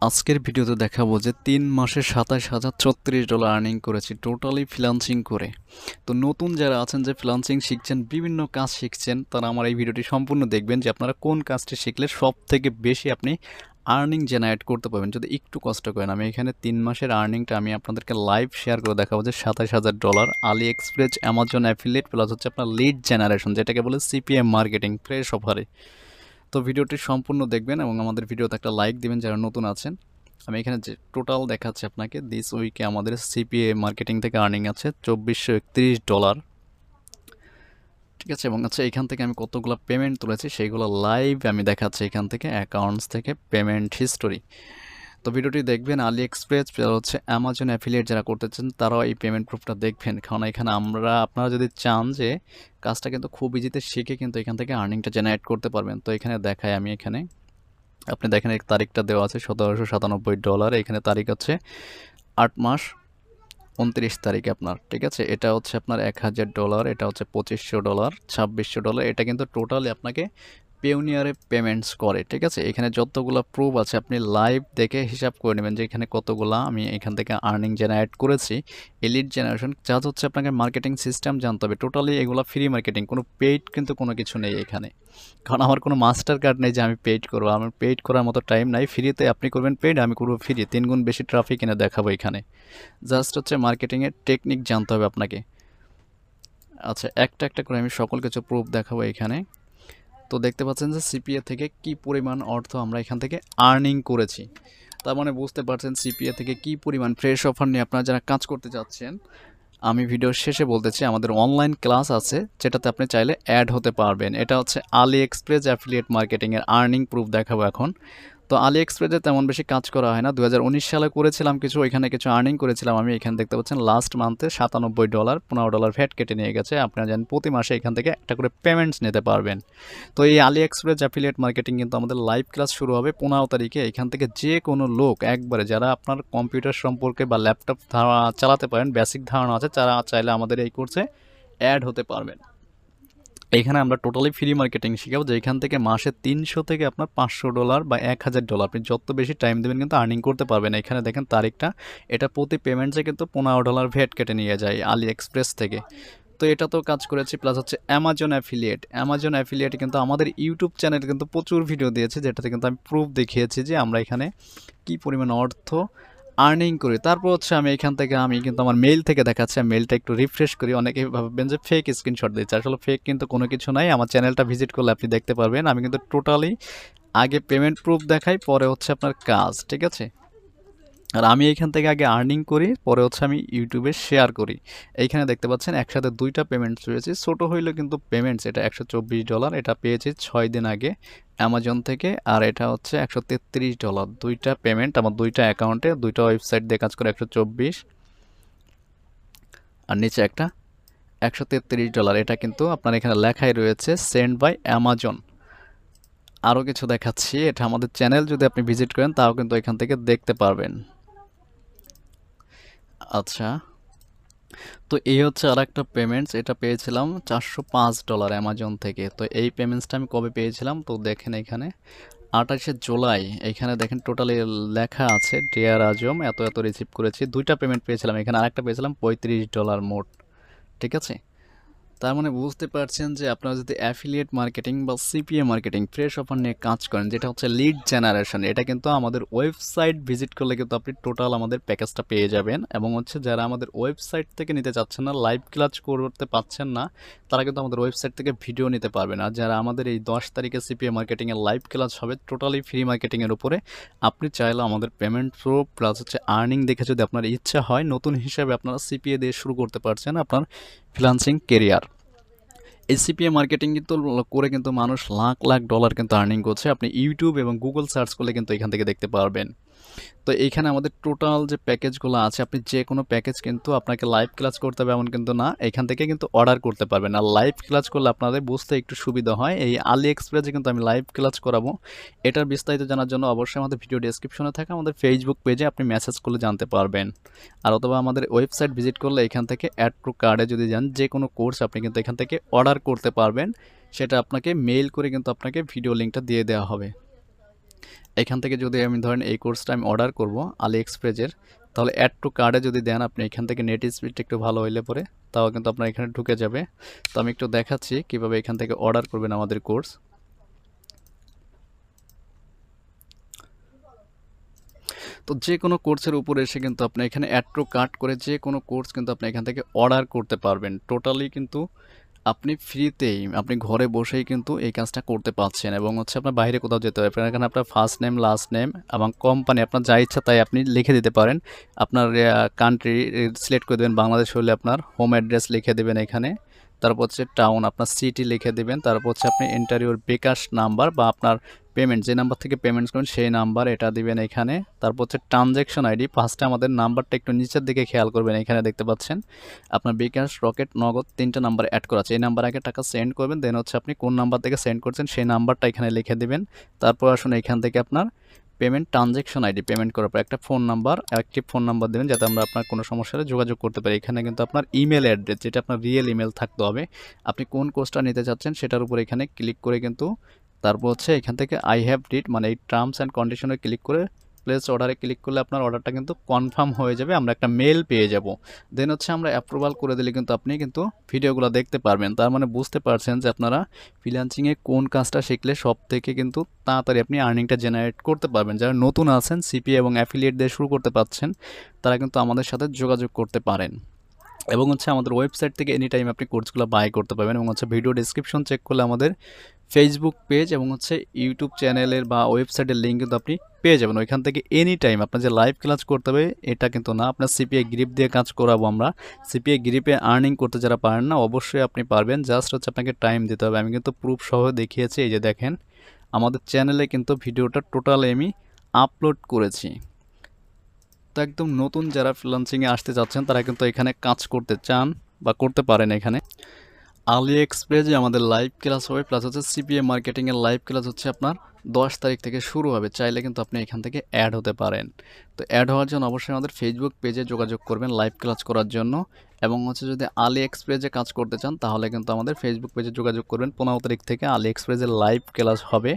আজকের ভিডিওতে দেখাবো যে ৩ মাসে $২৭,০৩৬ আর্নিং করেছি টোটালি ফ্রিল্যান্সিং করে। তো নতুন যারা আছেন যে ফ্রিল্যান্সিং শিখছেন, বিভিন্ন কাজ শিখছেন, তারা আমার এই ভিডিওটি সম্পূর্ণ দেখবেন যে আপনারা কোন কাজটি শিখলে সবথেকে বেশি আপনি আর্নিং জেনারেট করতে পারবেন যদি একটু কষ্ট করেন। আমি এখানে ৩ মাসের আর্নিংটা আমি আপনাদেরকে লাইভ শেয়ার করে দেখাবো যে $২৭,০০০ আলি এক্সপ্রেস, অ্যামাজন অ্যাফিলিয়েট প্লাস হচ্ছে আপনার লিড জেনারেশন, যেটাকে বলে সিপিএ মার্কেটিং ফ্রেশ অফারে। তো ভিডিওটি সম্পূর্ণ দেখবেন এবং আমাদের ভিডিওতে একটা লাইক দিবেন যারা নতুন আছেন। আমি এখানে যে টোটাল দেখাচ্ছি আপনাকে, দিস উইকে আমাদের সিপিএ মার্কেটিং থেকে আর্নিং আছে $২৪৩১। ঠিক আছে, এবং আচ্ছা এখান থেকে আমি কতগুলো পেমেন্ট তুলেছি সেইগুলো লাইভ আমি দেখাচ্ছি এখান থেকে অ্যাকাউন্টস থেকে পেমেন্ট হিস্টোরি। তো ভিডিওটি দেখবেন, আলি এক্সপ্রেস হচ্ছে অ্যামাজন অ্যাফিলিয়েট যারা করতেছেন তারাও এই পেমেন্ট প্রুফটা দেখবেন, কারণ এখানে আপনারা যদি চান যে কাজটা কিন্তু খুব ইজিতে শিখে কিন্তু এখান থেকে আর্নিংটা জেনারেট করতে পারবেন। তো এখানে দেখাই আমি, এখানে আপনি দেখেন এই তারিখটা দেওয়া আছে $১৭৯৭। এখানে তারিখ হচ্ছে ৮ মাস ২৯ তারিখ আপনার। ঠিক আছে, এটা হচ্ছে আপনার $১,০০০, এটা হচ্ছে $২৫০০, $২৬০০। এটা কিন্তু টোটালি আপনাকে পেওনিয়ারে পেমেন্টস করে। ঠিক আছে, এখানে যতগুলো প্রুফ আছে আপনি লাইভ দেখে হিসাব করে নেবেন যে এখানে কতগুলা আমি এখান থেকে আর্নিং জেনারেট করেছি। এলিড জেনারেশন জাস্ট হচ্ছে আপনাকে মার্কেটিং সিস্টেম জানতে হবে। টোটালি এগুলো ফ্রি মার্কেটিং, কোনো পেইড কিন্তু কোনো কিছু নেই এখানে, কারণ আমার কোনো মাস্টার কার্ড নেই যে আমি পেইড করবো। আমার পেইড করার মতো টাইম নাই। ফ্রিতে আপনি করবেন পেইড, আমি করবো ফ্রি, ৩ গুণ বেশি ট্রাফিক এনে দেখাবো এখানে। জাস্ট হচ্ছে মার্কেটিংয়ের টেকনিক জানতে হবে আপনাকে। আচ্ছা, একটা একটা করে আমি সকল কিছু প্রুফ দেখাবো এখানে। তো দেখতে পাচ্ছেন যে সিপিএ থেকে কি পরিমাণ অর্থ আমরা এখান থেকে আর্নিং করেছি। তার মানে বুঝতে পারছেন সিপিএ থেকে কি পরিমাণ ফ্রেশ অফার নিয়ে আপনারা যারা কাজ করতে যাচ্ছেন। আমি ভিডিওর শেষে বলতেছি আমাদের অনলাইন ক্লাস আছে যেটাতে আপনি চাইলে অ্যাড হতে পারবেন। এটা হচ্ছে আলি এক্সপ্রেস অ্যাফিলিয়েট মার্কেটিংয়ের আর্নিং প্রুফ দেখাবো এখন। তো আলি এক্সপ্রেসে তেমন বেশি কাজ করা হয় না, 2019 সালে করেছিলাম কিছু, ওইখানে কিছু আর্নিং করেছিলাম আমি। এখানে দেখতে পাচ্ছেন লাস্ট মান্থে $97, $15 ভ্যাট কেটে নিয়ে গেছে। আপনারা জানেন প্রতি মাসে এখান থেকে একটা করে পেমেন্টস নিতে পারবেন। তো এই আলি এক্সপ্রেস অ্যাফিলিয়েট মার্কেটিং কিন্তু আমাদের লাইভ ক্লাস শুরু হবে 15 তারিখে। এখান থেকে যে কোনো লোক একবারে যারা আপনার কম্পিউটার সম্পর্কে বা ল্যাপটপ চালাতে পারেন, বেসিক ধারণা আছে, যারা চাইলে আমাদের এই কোর্সে অ্যাড হতে পারবেন। এখানে আমরা টোটালি ফ্রি মার্কেটিং শিখাবো, যেখান থেকে মাসে 300 থেকে আপনার $500 বা $1,000 আপনি যত বেশি টাইম দেবেন কিন্তু আর্নিং করতে পারবেন। এখানে দেখেন তারিখটা, এটা প্রতি পেমেন্টসে কিন্তু $15 ভ্যাট কেটে নিয়ে যায় আলি এক্সপ্রেস থেকে। তো এটা তো কাজ করেছি, প্লাস হচ্ছে অ্যামাজন অ্যাফিলিয়েট। অ্যামাজন অ্যাফিলিয়েট কিন্তু আমাদের ইউটিউব চ্যানেলে কিন্তু প্রচুর ভিডিও দিয়েছে, যেটাতে কিন্তু আমি প্রুফ দেখিয়েছি যে আমরা এখানে কি পরিমাণ অর্থ আর্নিং করি। তারপর হচ্ছে আমি এখান থেকে আমি কিন্তু আমার মেইল থেকে দেখাচ্ছি, আমি মেইলটা একটু রিফ্রেশ করি। অনেকেই ভাববেন যে ফেক স্ক্রিনশট দিচ্ছে, আসলে ফেক কিন্তু কোনো কিছু নাই। আমার চ্যানেলটা ভিজিট করলে আপনি দেখতে পারবেন আমি কিন্তু টোটালি আগে পেমেন্ট প্রুফ দেখাই, পরে হচ্ছে আপনার কাজ। ঠিক আছে, আর আমি এইখান থেকে আগে আর্নিং করি, পরে হচ্ছে আমি ইউটিউবে শেয়ার করি। এইখানে দেখতে পাচ্ছেন একসাথে দুইটা পেমেন্টস রয়েছে, ছোটো হইলেও কিন্তু পেমেন্টস। এটা $124, এটা পেয়েছি 6 দিন আগে অ্যামাজন থেকে, আর এটা হচ্ছে $133। দুইটা পেমেন্ট আমার দুইটা অ্যাকাউন্টে, দুইটা ওয়েবসাইট দিয়ে কাজ করে 124, আর নিচে একটা $133। এটা কিন্তু আপনার এখানে লেখাই রয়েছে সেন্ড বাই অ্যামাজন। আরও কিছু দেখাচ্ছি, এটা আমাদের চ্যানেল যদি আপনি ভিজিট করেন তাও কিন্তু এখান থেকে দেখতে পারবেন। আচ্ছা, তো এই হচ্ছে আরেকটা পেমেন্টস, এটা পেয়েছিলাম $405 অ্যামাজন থেকে। তো এই পেমেন্টসটা আমি কবে পেয়েছিলাম, তো দেখেন এখানে 28শে জুলাই। এখানে দেখেন টোটালি লেখা আছে ডিয়ার আজম এত এত রিসিভ করেছি। দুইটা পেমেন্ট পেয়েছিলাম, এখানে আরেকটা পেয়েছিলাম $35 মোট। ঠিক আছে, তার মানে বুঝতে পারছেন যে আপনারা যদি অ্যাফিলিয়েট মার্কেটিং বা সিপিএ মার্কেটিং ফ্রেশ অফার নিয়ে কাজ করেন, যেটা হচ্ছে লিড জেনারেশন, এটা কিন্তু আমাদের ওয়েবসাইট ভিজিট করলে কিন্তু আপনি টোটাল আমাদের প্যাকেজটা পেয়ে যাবেন। এবং হচ্ছে যারা আমাদের ওয়েবসাইট থেকে নিতে চাচ্ছেন না, লাইভ ক্লাস করতে পারছেন না, তারা কিন্তু আমাদের ওয়েবসাইট থেকে ভিডিও নিতে পারবেন। আর যারা আমাদের এই 10 তারিখে সিপিএ মার্কেটিংয়ের লাইভ ক্লাস হবে টোটালি ফ্রি মার্কেটিংয়ের উপরে, আপনি চাইলে আমাদের পেমেন্ট প্রো প্লাস হচ্ছে আর্নিং দেখে যদি আপনার ইচ্ছা হয় নতুন হিসাবে আপনারা সিপিএ দিয়ে শুরু করতে পারছেন আপনার ফ্রিল্যান্সিং কেরিয়ার। এসিপিএ মার্কেটিং কিন্তু করে কিন্তু মানুষ লাখ লাখ ডলার কিন্তু আর্নিং করছে। আপনি ইউটিউব এবং গুগল সার্চ করলে কিন্তু এখান থেকে দেখতে পারবেন। তো এইখানে আমাদের টোটাল যে প্যাকেজগুলো আছে, আপনি যে কোনো প্যাকেজ কিন্তু আপনাকে লাইভ ক্লাস করতে হবে এমন কিন্তু না, এখান থেকে কিন্তু অর্ডার করতে পারবেন। আর লাইভ ক্লাস করলে আপনাদের বুঝতে একটু সুবিধা হয়, এই আলি এক্সপ্রেসে কিন্তু আমি লাইভ ক্লাস করাবো। এটার বিস্তারিত জানার জন্য অবশ্যই আমাদের ভিডিও ডেসক্রিপশনে থাকে আমাদের ফেসবুক পেজে আপনি মেসেজ করলে জানতে পারবেন। আর অথবা আমাদের ওয়েবসাইট ভিজিট করলে এখান থেকে অ্যাড টু কার্ডে যদি যান, যে কোনো কোর্স আপনি কিন্তু এখান থেকে অর্ডার করতে পারবেন। সেটা আপনাকে মেইল করে কিন্তু আপনাকে ভিডিও লিঙ্কটা দিয়ে দেওয়া হবে। এখান থেকে যদি আমি ধরেন এই কোর্সটা আমি অর্ডার করব আলি এক্সপ্রেসের, তাহলে অ্যাড টু কার্ডে যদি দেন আপনি এখান থেকে নেট স্পিডটা একটু ভালো হইলে পরে তাও কিন্তু আপনার এখানে ঢুকে যাবে। তো আমি একটু দেখাচ্ছি কিভাবে এখান থেকে অর্ডার করবেন আমাদের কোর্স। তো যে কোনো কোর্সের উপরে এসে কিন্তু আপনি এখানে অ্যাড টু কার্ট করে যে কোনো কোর্স কিন্তু আপনি এখান থেকে অর্ডার করতে পারবেন। টোটালি কিন্তু আপনি ফ্রিতেই আপনি ঘরে বসেই কিন্তু এই কাজটা করতে পারছেন, এবং হচ্ছে আপনার বাইরে কোথাও যেতে হবে এখানে আপনার ফার্স্ট নেম, লাস্ট নেম এবং কোম্পানি আপনার যা ইচ্ছা তাই আপনি লিখে দিতে পারেন। আপনার কান্ট্রি সিলেক্ট করে দেবেন, বাংলাদেশ হলে আপনার হোম অ্যাড্রেস লিখে দেবেন এখানে। তারপর হচ্ছে টাউন, আপনার সিটি লিখে দেবেন। তারপর হচ্ছে আপনি এন্টার ইউর বিকাশ নাম্বার বা আপনার পেমেন্ট যে নাম্বার থেকে পেমেন্টস করেন সেই নাম্বার এটা দিবেন এখানে। তারপর হচ্ছে ট্রানজ্যাকশন আইডি, ফার্স্টে আমাদের নাম্বারটা একটু নিচের দিকে খেয়াল করবেন, এখানে দেখতে পাচ্ছেন আপনার বিকাশ, রকেট, নগদ 3টা নাম্বার অ্যাড করা আছে। এই নাম্বার আগে টাকা সেন্ড করবেন, দেন হচ্ছে আপনি কোন নাম্বার থেকে সেন্ড করছেন সেই নাম্বারটা এখানে লিখে দিবেন। তারপর আসুন এখান থেকে আপনার পেমেন্ট ট্রানজ্যাকশন আইডি, পেমেন্ট করার পর একটা phone number, active phone number দেবেন যাতে আমরা আপনার কোনো সমস্যা হলে যোগাযোগ করতে পারি। এখানে কিন্তু আপনার ইমেল অ্যাড্রেস যেটা আপনার রিয়েল ইমেল থাকতে হবে, আপনি কোন কোর্সটা নিতে চাচ্ছেন সেটার উপর এখানে ক্লিক করে কিন্তু তারপর হচ্ছে এখান থেকে আই হ্যাভ ডিড মানে এই টার্মস অ্যান্ড কন্ডিশনে ক্লিক করে প্লেস অর্ডারে ক্লিক করলে আপনার অর্ডারটা কিন্তু কনফার্ম হয়ে যাবে, আমরা একটা মেল পেয়ে যাব। দেন হচ্ছে আমরা অ্যাপ্রুভাল করে দিলে কিন্তু আপনি কিন্তু ভিডিওগুলো দেখতে পারবেন। তার মানে বুঝতে পারছেন যে আপনারা ফ্রিল্যান্সিংয়ে কোন কাজটা শিখলে সব থেকে কিন্তু তাড়াতাড়ি আপনি আর্নিংটা জেনারেট করতে পারবেন। যারা নতুন আছেন সিপিএ এবং অ্যাফিলিয়েট দিয়ে শুরু করতে পারছেন তারা কিন্তু আমাদের সাথে যোগাযোগ করতে পারেন, এবং হচ্ছে আমাদের ওয়েবসাইট থেকে এনি টাইম আপনি কোর্সগুলো বাই করতে পারবেন। এবং হচ্ছে ভিডিও ডেসক্রিপশন চেক করলে আমাদের ফেসবুক পেজ এবং হচ্ছে ইউটিউব চ্যানেলের বা ওয়েবসাইটের লিঙ্ক কিন্তু আপনি পেয়ে যাবেন। ওইখান থেকে এনি টাইম আপনার যে লাইভ ক্লাস করতে হবে এটা কিন্তু না, আপনার সিপিএ গ্রিপ দিয়ে কাজ করাবো আমরা। সিপিএ গ্রিপে আর্নিং করতে যারা পারেন না অবশ্যই আপনি পারবেন, জাস্ট হচ্ছে আপনাকে টাইম দিতে হবে। আমি কিন্তু প্রুফ সহ দেখিয়েছি, এই যে দেখেন আমাদের চ্যানেলে কিন্তু ভিডিওটা টোটাল আমি আপলোড করেছি। তো একদম নতুন যারা ফ্রিল্যান্সিংয়ে আসতে চাচ্ছেন তারা কিন্তু এখানে কাজ করতে চান বা করতে পারেন। এখানে আলি এক্সপ্রেসে আমাদের লাইভ ক্লাস হবে, প্লাস হচ্ছে সিপিএ মার্কেটিংয়ের লাইভ ক্লাস হচ্ছে আপনার 10 তারিখ থেকে শুরু হবে। চাইলে কিন্তু আপনি এখান থেকে অ্যাড হতে পারেন। তো অ্যাড হওয়ার জন্য অবশ্যই আমাদের ফেসবুক পেজে যোগাযোগ করবেন লাইভ ক্লাস করার জন্য, এবং হচ্ছে যদি আলি এক্সপ্রেসে কাজ করতে চান তাহলে কিন্তু আমাদের ফেসবুক পেজে যোগাযোগ করবেন। 15 তারিখ থেকে আলি এক্সপ্রেসের লাইভ ক্লাস হবে,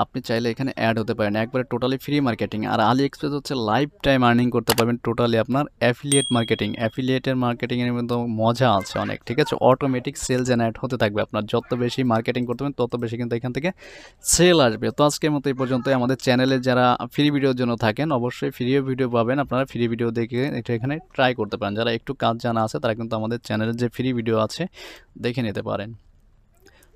আপনি চাইলে এখানে অ্যাড হতে পারেন, একবারে টোটালি ফ্রি মার্কেটিং। আর আলি এক্সপ্রেস হচ্ছে লাইফ টাইম আর্নিং করতে পারবেন টোটালি আপনার অ্যাফিলিয়েট মার্কেটিং। অ্যাফিলিয়েটের মার্কেটিংয়ের মধ্যে মজা আছে অনেক, ঠিক আছে। অটোমেটিক সেল জেনারেট হতে থাকবে, আপনার যত বেশি মার্কেটিং করতে পারবেন তত বেশি কিন্তু এখান থেকে সেল আসবে। তো আজকের মতো এই পর্যন্তই। আমাদের চ্যানেলে যারা ফ্রি ভিডিওর জন্য থাকেন অবশ্যই ফ্রি ভিডিও পাবেন, আপনারা ফ্রি ভিডিও দেখে এটা এখানে ট্রাই করতে পারেন। যারা একটু কাজ জানা আছে তারা কিন্তু আমাদের চ্যানেলের যে ফ্রি ভিডিও আছে দেখে নিতে পারেন।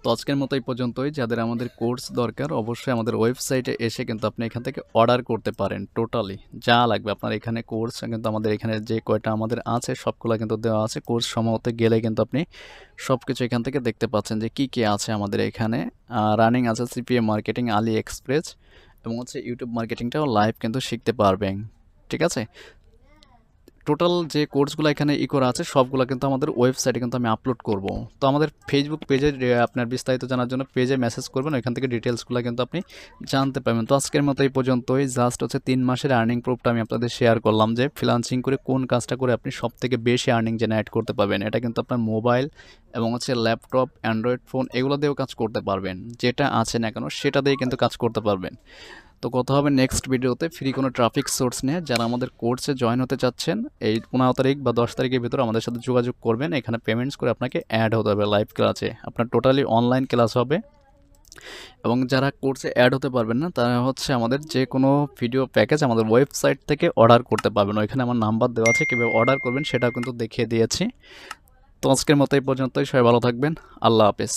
তো আজকের মতো এই পর্যন্তই। যাদের আমাদের কোর্স দরকার অবশ্যই আমাদের ওয়েবসাইটে এসে কিন্তু আপনি এখান থেকে অর্ডার করতে পারেন। টোটালি যা লাগবে আপনার এখানে কোর্স কিন্তু আমাদের এখানে যে কয়টা আমাদের আছে সবগুলো কিন্তু দেওয়া আছে। কোর্স সমূহতে গেলে কিন্তু আপনি সব কিছু এখান থেকে দেখতে পাচ্ছেন যে কী কী আছে আমাদের এখানে। রানিং আছে সিপিএ মার্কেটিং, আলি এক্সপ্রেস এবং হচ্ছে ইউটিউব মার্কেটিংটাও লাইভ কিন্তু শিখতে পারবেন, ঠিক আছে। টোটাল যে কোর্সগুলো এখানে করা আছে সবগুলো কিন্তু আমাদের ওয়েবসাইটে কিন্তু আমি আপলোড করব। তো আমাদের ফেসবুক পেজে আপনার বিস্তারিত জানার জন্য পেজে মেসেজ করবেন, ওইখান থেকে ডিটেলসগুলো কিন্তু আপনি জানতে পারবেন। তো আজকের মতো এই পর্যন্তই। জাস্ট হচ্ছে 3 মাসের আর্নিং প্রুফটা আমি আপনাদের শেয়ার করলাম যে ফ্রিল্যান্সিং করে কোন কাজটা করে আপনি সবথেকে বেশি আর্নিং জেনারেট করতে পারবেন। এটা কিন্তু আপনার মোবাইল এবং হচ্ছে ল্যাপটপ, অ্যান্ড্রয়েড ফোন এগুলো দিয়েও কাজ করতে পারবেন, যেটা আছে না কেন সেটা দিয়ে কিন্তু কাজ করতে পারবেন। তো কথা হবে নেক্সট ভিডিওতে ফ্রি কোনো ট্রাফিক সোর্স নিয়ে। যারা আমাদের কোর্সে জয়েন হতে চাচ্ছেন এই 15 তারিখ বা 10 তারিখের ভিতরে আমাদের সাথে যোগাযোগ করবেন। এখানে পেমেন্টস করে আপনাকে অ্যাড হতে হবে লাইভ ক্লাসে, আপনার টোটালি অনলাইন ক্লাস হবে। এবং যারা কোর্সে অ্যাড হতে পারবেন না তারা হচ্ছে আমাদের যে কোনো ভিডিও প্যাকেজ আমাদের ওয়েবসাইট থেকে অর্ডার করতে পারবেন। ওইখানে আমার নাম্বার দেওয়া আছে, কীভাবে অর্ডার করবেন সেটাও কিন্তু দেখিয়ে দিয়েছি। তো আজকের মতো এই পর্যন্তই। সবাই ভালো থাকবেন, আল্লাহ হাফেজ।